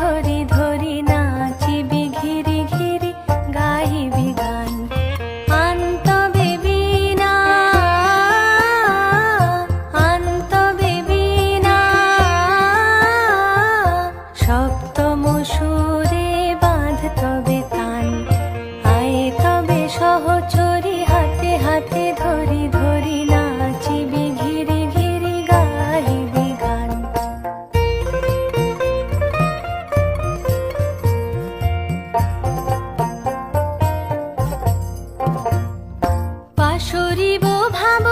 ধরি ধরি নাচিবি ঘিরি ঘিরি গাহিবি গান। আন্তবে বীণা আন্তবে বীণা সপ্তম সুরে বাঁধ তবে তান। আয়ে তবে সহচরী হাতে হাতে ধরি ধরি নাচিবি ঘিরি ঘিরি গাহিবি গান। পাশরিব ভাব